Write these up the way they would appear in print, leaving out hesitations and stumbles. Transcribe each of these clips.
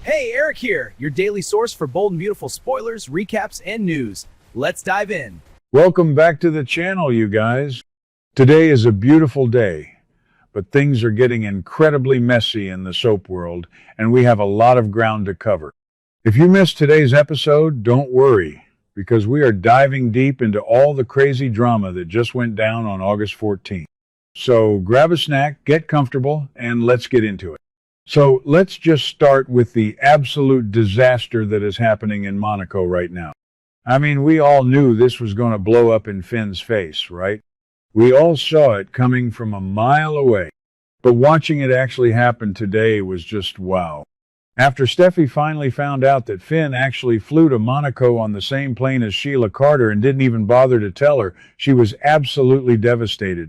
Hey, Eric here, your daily source for bold and beautiful spoilers, recaps, and news. Let's dive in. Welcome back to the channel, you guys. Today is a beautiful day, but things are getting incredibly messy in the soap world, and we have a lot of ground to cover. If you missed today's episode, don't worry, because we are diving deep into all the crazy drama that just went down on August 14th. So grab a snack, get comfortable, and let's get into it. So let's just start with the absolute disaster that is happening in Monaco right now. I mean, we all knew this was going to blow up in Finn's face, right? We all saw it coming from a mile away. But watching it actually happen today was just wow. After Steffi finally found out that Finn actually flew to Monaco on the same plane as Sheila Carter and didn't even bother to tell her, she was absolutely devastated.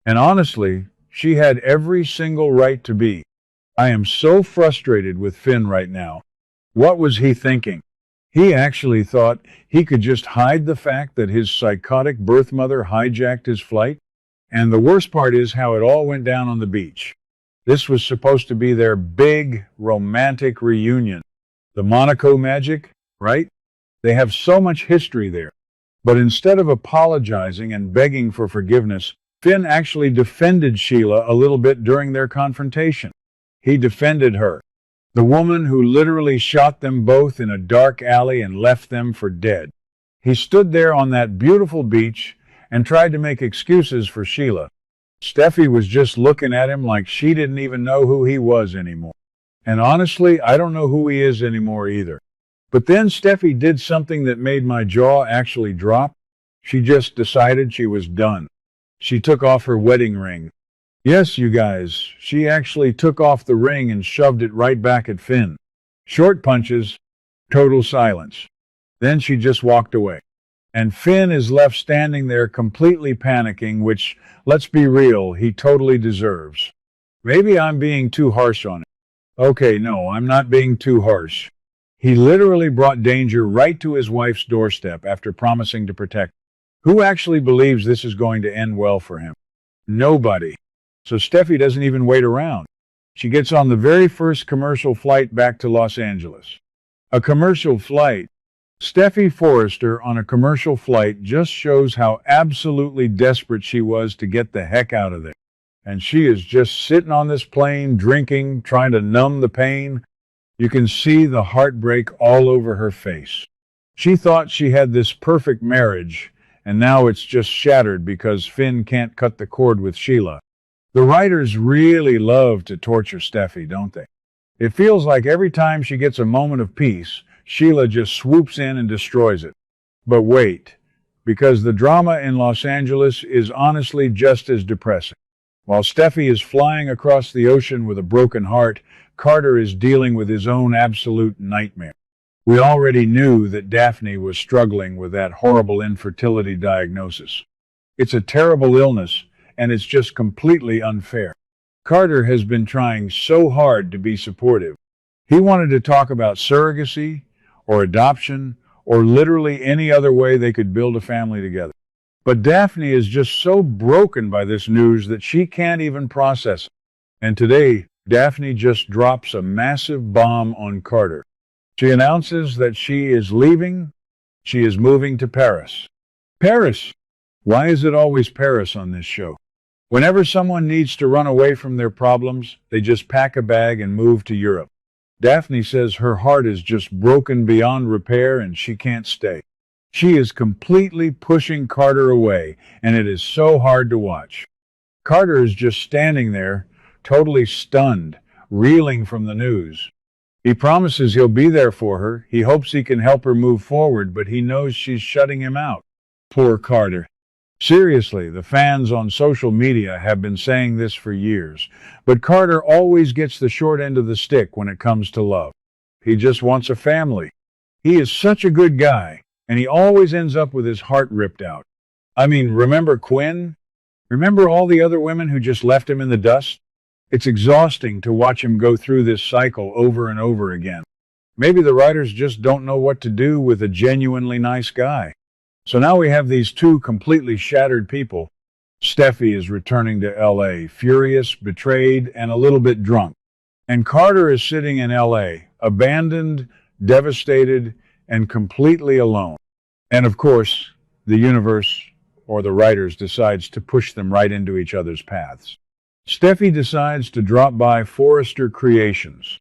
And honestly, she had every single right to be. I am so frustrated with Finn right now. What was he thinking? He actually thought he could just hide the fact that his psychotic birth mother hijacked his flight. And the worst part is how it all went down on the beach. This was supposed to be their big romantic reunion. The Monaco magic, right? They have so much history there. But instead of apologizing and begging for forgiveness, Finn actually defended Sheila a little bit during their confrontation. He defended her, the woman who literally shot them both in a dark alley and left them for dead. He stood there on that beautiful beach and tried to make excuses for Sheila. Steffi was just looking at him like she didn't even know who he was anymore. And honestly, I don't know who he is anymore either. But then Steffi did something that made my jaw actually drop. She just decided she was done. She took off her wedding ring. Yes, you guys, she actually took off the ring and shoved it right back at Finn. Short punches, total silence. Then she just walked away. And Finn is left standing there completely panicking, which, let's be real, he totally deserves. Maybe I'm being too harsh on it. Okay, no, I'm not being too harsh. He literally brought danger right to his wife's doorstep after promising to protect her. Who actually believes this is going to end well for him? Nobody. So Steffi doesn't even wait around. She gets on the very first commercial flight back to Los Angeles. A commercial flight. Steffi Forrester on a commercial flight just shows how absolutely desperate she was to get the heck out of there. And she is just sitting on this plane, drinking, trying to numb the pain. You can see the heartbreak all over her face. She thought she had this perfect marriage, and now it's just shattered because Finn can't cut the cord with Sheila. The writers really love to torture Steffi, don't they? It feels like every time she gets a moment of peace, Sheila just swoops in and destroys it. But wait, because the drama in Los Angeles is honestly just as depressing. While Steffi is flying across the ocean with a broken heart, Carter is dealing with his own absolute nightmare. We already knew that Daphne was struggling with that horrible infertility diagnosis. It's a terrible illness, and it's just completely unfair. Carter has been trying so hard to be supportive. He wanted to talk about surrogacy, or adoption, or literally any other way they could build a family together. But Daphne is just so broken by this news that she can't even process it. And today, Daphne just drops a massive bomb on Carter. She announces that she is leaving. She is moving to Paris. Paris! Why is it always Paris on this show? Whenever someone needs to run away from their problems, they just pack a bag and move to Europe. Daphne says her heart is just broken beyond repair and she can't stay. She is completely pushing Carter away, and it is so hard to watch. Carter is just standing there, totally stunned, reeling from the news. He promises he'll be there for her. He hopes he can help her move forward, but he knows she's shutting him out. Poor Carter. Seriously, the fans on social media have been saying this for years, but Carter always gets the short end of the stick when it comes to love. He just wants a family. He is such a good guy, and he always ends up with his heart ripped out. I mean, remember Quinn? Remember all the other women who just left him in the dust? It's exhausting to watch him go through this cycle over and over again. Maybe the writers just don't know what to do with a genuinely nice guy. So now we have these two completely shattered people. Steffi is returning to LA, furious, betrayed, and a little bit drunk. And Carter is sitting in LA, abandoned, devastated, and completely alone. And of course, the universe or the writers decides to push them right into each other's paths. Steffi decides to drop by Forrester Creations.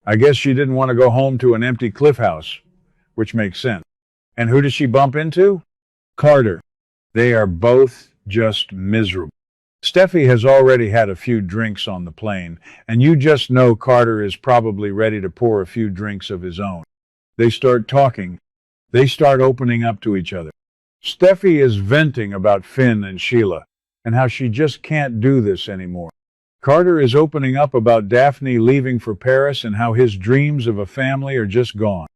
I guess she didn't want to go home to an empty cliff house, which makes sense. And who does she bump into? Carter. They are both just miserable. Steffi has already had a few drinks on the plane, and you just know Carter is probably ready to pour a few drinks of his own. They start talking. They start opening up to each other. Steffi is venting about Finn and Sheila, and how she just can't do this anymore. Carter is opening up about Daphne leaving for Paris and how his dreams of a family are just gone.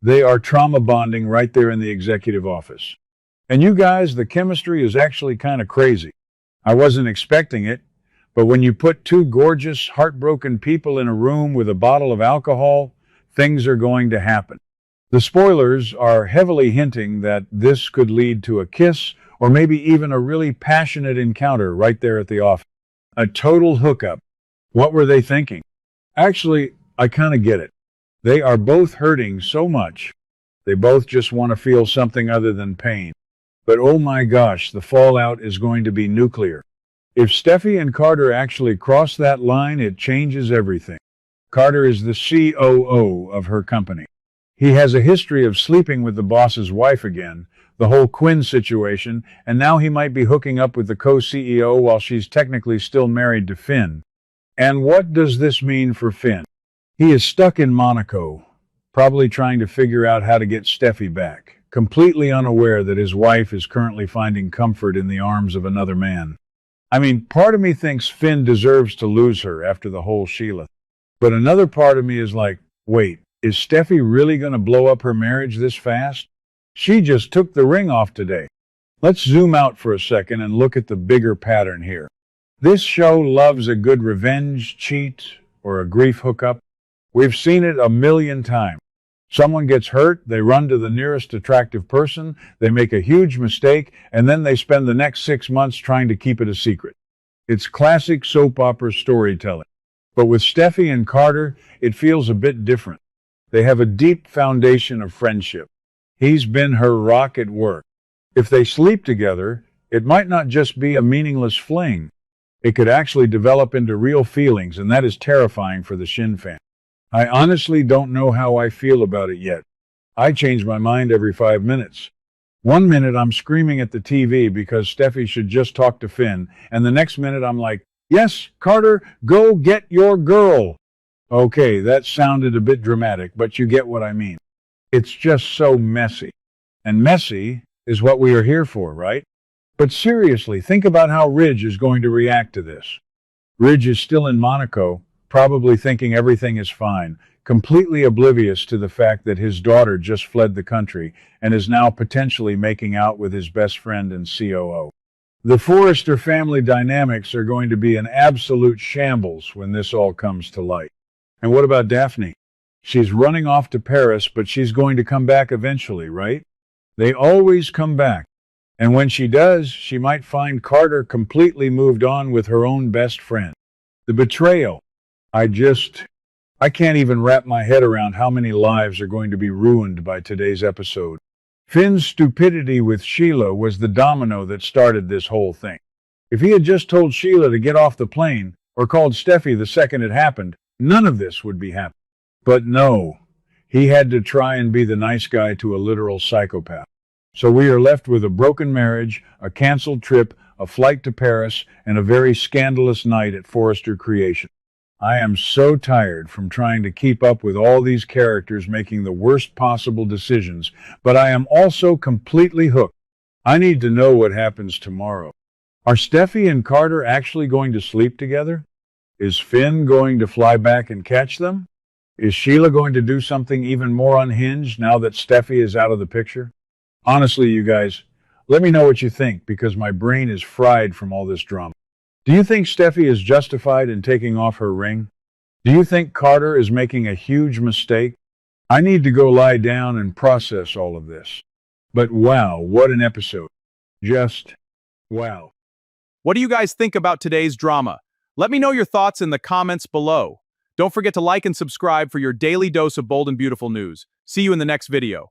They are trauma bonding right there in the executive office. And you guys, the chemistry is actually kind of crazy. I wasn't expecting it, but when you put two gorgeous, heartbroken people in a room with a bottle of alcohol, things are going to happen. The spoilers are heavily hinting that this could lead to a kiss or maybe even a really passionate encounter right there at the office. A total hookup. What were they thinking? Actually, I kind of get it. They are both hurting so much. They both just want to feel something other than pain. But oh my gosh, the fallout is going to be nuclear. If Steffi and Carter actually cross that line, it changes everything. Carter is the COO of her company. He has a history of sleeping with the boss's wife again, the whole Quinn situation, and now he might be hooking up with the co-CEO while she's technically still married to Finn. And what does this mean for Finn? He is stuck in Monaco, probably trying to figure out how to get Steffi back, completely unaware that his wife is currently finding comfort in the arms of another man. I mean, part of me thinks Finn deserves to lose her after the whole Sheila. But another part of me is like, wait, is Steffi really going to blow up her marriage this fast? She just took the ring off today. Let's zoom out for a second and look at the bigger pattern here. This show loves a good revenge cheat or a grief hookup. We've seen it a million times. Someone gets hurt, they run to the nearest attractive person, they make a huge mistake, and then they spend the next 6 months trying to keep it a secret. It's classic soap opera storytelling. But with Steffi and Carter, it feels a bit different. They have a deep foundation of friendship. He's been her rock at work. If they sleep together, it might not just be a meaningless fling. It could actually develop into real feelings, and that is terrifying for the Shin fan. I honestly don't know how I feel about it yet. I change my mind every 5 minutes. 1 minute I'm screaming at the TV because Steffi should just talk to Finn, and the next minute I'm like, yes, Carter, go get your girl. Okay, that sounded a bit dramatic, but you get what I mean. It's just so messy. And messy is what we are here for, right? But seriously, think about how Ridge is going to react to this. Ridge is still in Monaco, probably thinking everything is fine, completely oblivious to the fact that his daughter just fled the country and is now potentially making out with his best friend and COO. The Forrester family dynamics are going to be an absolute shambles when this all comes to light. And what about Daphne? She's running off to Paris, but she's going to come back eventually, right? They always come back. And when she does, she might find Carter completely moved on with her own best friend. The betrayal. I can't even wrap my head around how many lives are going to be ruined by today's episode. Finn's stupidity with Sheila was the domino that started this whole thing. If he had just told Sheila to get off the plane, or called Steffi the second it happened, none of this would be happening. But no, he had to try and be the nice guy to a literal psychopath. So we are left with a broken marriage, a canceled trip, a flight to Paris, and a very scandalous night at Forrester Creation. I am so tired from trying to keep up with all these characters making the worst possible decisions, but I am also completely hooked. I need to know what happens tomorrow. Are Steffi and Carter actually going to sleep together? Is Finn going to fly back and catch them? Is Sheila going to do something even more unhinged now that Steffi is out of the picture? Honestly, you guys, let me know what you think because my brain is fried from all this drama. Do you think Steffi is justified in taking off her ring? Do you think Carter is making a huge mistake? I need to go lie down and process all of this. But wow, what an episode. Just wow. What do you guys think about today's drama? Let me know your thoughts in the comments below. Don't forget to like and subscribe for your daily dose of bold and beautiful news. See you in the next video.